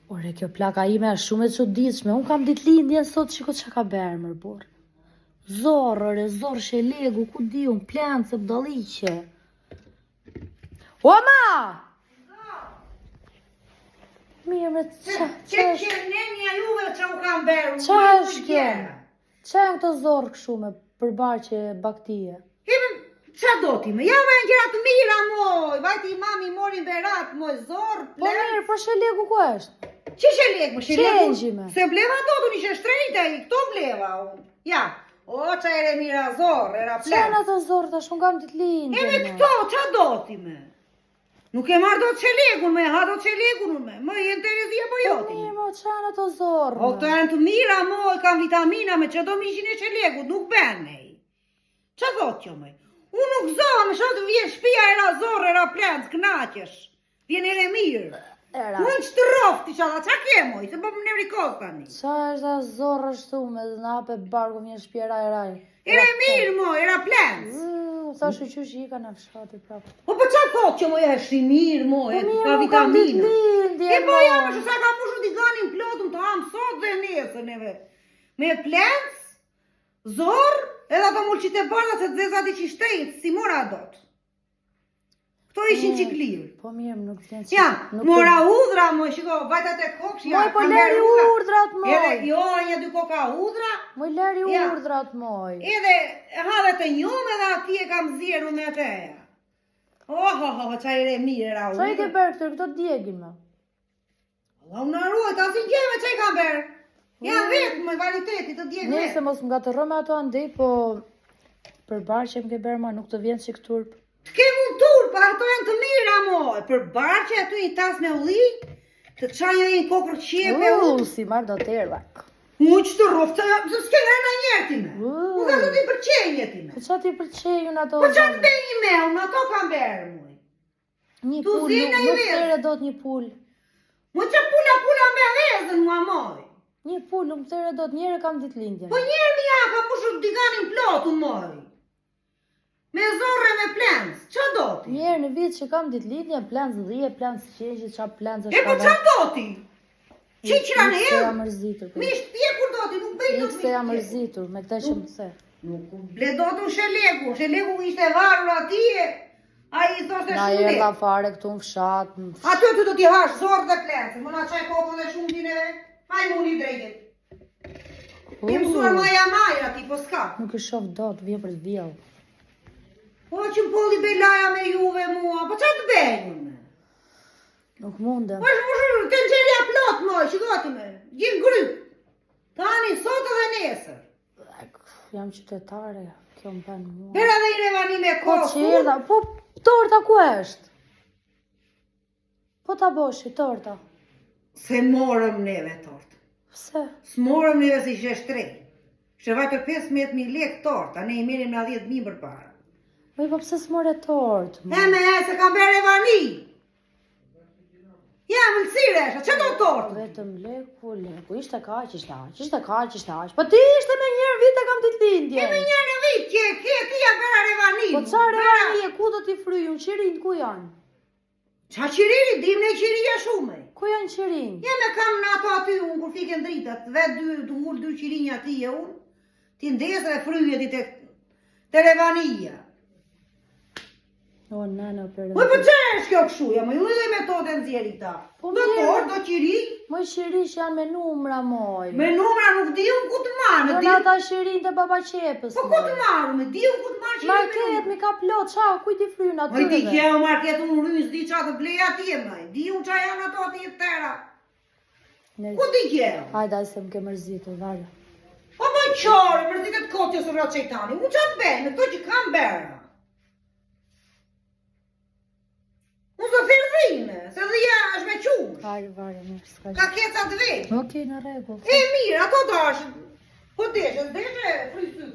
Ore, kjo plaka ime është shumë e çuditshme. Unë kam ditëlindjen sot, shiko çka ka bërë më burr. Zorë, zorë shelegu, ku di unë, plancë, budalliqe. Oma! Mirë me Që nenja juve që u kam bërë, qa është kjo? Qa e këto zorë këshu me përbarqe baktije? Qa do ti me? Ja me në gjera të mira, moj, vajti mami morin berat, moj, zorë, Po mirë, po shelegu ku është? Që shelegu, më shelegu? Qengjime. Se bleva do të një shtrejta i, këto bleva unë. Ja, o qa ere mira zorë, era plek. Qa në të zorë tash, unë kam ditëlindjen. Eme këto, qa do ti me? Nuk e marrë do të qelegun me, ha do të qelegun me, më jenë Terezia po joti. Mirë, mo, qa në të zorë? O, këto janë të mira, moj, kam vitamina me që do mishin e qelegut, nuk ben, nej. Qa thot që, moj? Unë nuk zohë, më shotë vjen shpia era zorë, era plencë, knaqesh. Vjen ere mirë. Unë që të rofti që qa ke, moj, se po më në rikos tani. Qa është a zorë është me dhe në ape barku vjen shpia raj raj? Ere mirë, moj, era plencë. Sa shqyqy që i ka në fshati prapë. Po për qa thot që moj është i mirë, moj, ka vitamina. E po ja, më shësa ka mushu t'i ganin plotëm të amë sot dhe nesër neve. Me plencë, zorë, edhe ato mullqit e barda se të zezat i që shtejt, si mora dot. Këto ishin qik lirë. Po mirë, më nuk vjen që... Ja, mora udhra, moj, shiko, vajtat e koksh, ja, Moj, po leri urdrat, moj. Edhe, jo, një dy koka udhra. Moj, leri urdrat, moj. Edhe, hadhe të njome dhe ati e kam zjeru me te. Qa ere mire ra udhra. Qa i ke bërë këtër, këto djegin me? Allah, unë arruaj, ta si gjeme që i kam bërë. Ja, vetë, me valiteti të djegë vetë. Nëse mos më gatërro me ato andej, po për barë që më ke bërë ma nuk të vjen që këturp. Të ke mund turp, ato janë të mira, moj. Për barë që ato i tas me ulli, të qanjë e i kokër qepe u. Si marrë do të erlak. Unë që të rofë, të s'ke nga në njerë ti me. Unë ka të t'i përqenje ti me. Po qa ti përqenjën ato? Po qa të bëj një me, unë ato kam berë, moj. Një pull, nuk tere do të një pull. Mo që pula me vezën, mua moj. Një pull, nuk tere do të njëre kam ditëlindjen. Po njerë mi ja, ka mushu t'i ganin plotu, moj. Me zorre me plencë, qa do ti? Njerë në vitë që kam ditëlindjen, plencë dhije, plencë qenjë, qa plencë E po qa do ti? Qiqra në e? Ikse mërzitur. Misht pjekur do ti, nuk bëj do ti. Ikse mërzitur, me këta që më the. Nuk ble do të shelegu ishte varur atije. A i thoshte Na shumë erda fare këtu në fshat. Aty të t'i hash zorë dhe plencë, më na qaj kokën dhe shumë t'ine, haj mu një drejtit. Ti mësuar maja ti, po s'ka. Nuk i shof do të vje për të vjellë. Po që më polli belaja me juve mua, po qa të bejnë me? Nuk mundem. Po është më të në gjerja plot moj, shikoti me, gjithë gryp. Tani, sot edhe nesër. Jam qytetare, kjo më banë mua. Hera dhe i revani me kosu. Po torta ku është? Po ta boshi, torta. Se morëm neve torta. Pse? S'morëm neve si që shtrej. Shë vajtër 15.000 lek torta, ne i merim nga 10.000 për para. Po pse s'more tort? Se kam bërë revani. Ja, më lësire esha, që do tortë? Vetëm leku, ishte kaq. Po ti ishte me njerë vite kam ditëlindje. Ti me njerë në vit, ke ti ja bërë revani. Po qa revani e ku do t'i fryjun, qirin ku janë? Qa qiriri, dim ne qiria shume. Ku janë qirin? Ja me kam në ato aty unë, kur fiken dritat, dhe të mur 2 qirinja ti e unë, ti ndesë dhe fryje ti të revanija. O, nana, për... Po për që është kjo këshuja, më ju dhe metode në zjeri ta. Do torë, do qiri. Moj qiri që janë me numra, moj. Me numra nuk di unë ku të marë. Në ata qirin të baba qepës, po ku të marë, me di unë ku të marë qirin. Market, mi ka plot, qa, kuj ti frynë atyre? Moj di kjo market unë rrës, di qa të bleja ti e maj. Di unë qa janë ato ati e tëra. Ku di kjo? Hajda, se më ke mërzitur, vare. Po moj qore, mërzitet kotjo së rrët qejtani. Unë qa të bejnë, këto që kam bërë. Unë së firëzime, se dhe ja është me qumë. Vare, mirë, s'ka Ka keca të vejtë. Okej, në rregull. E mirë, ato të është. Po deshe, frysy.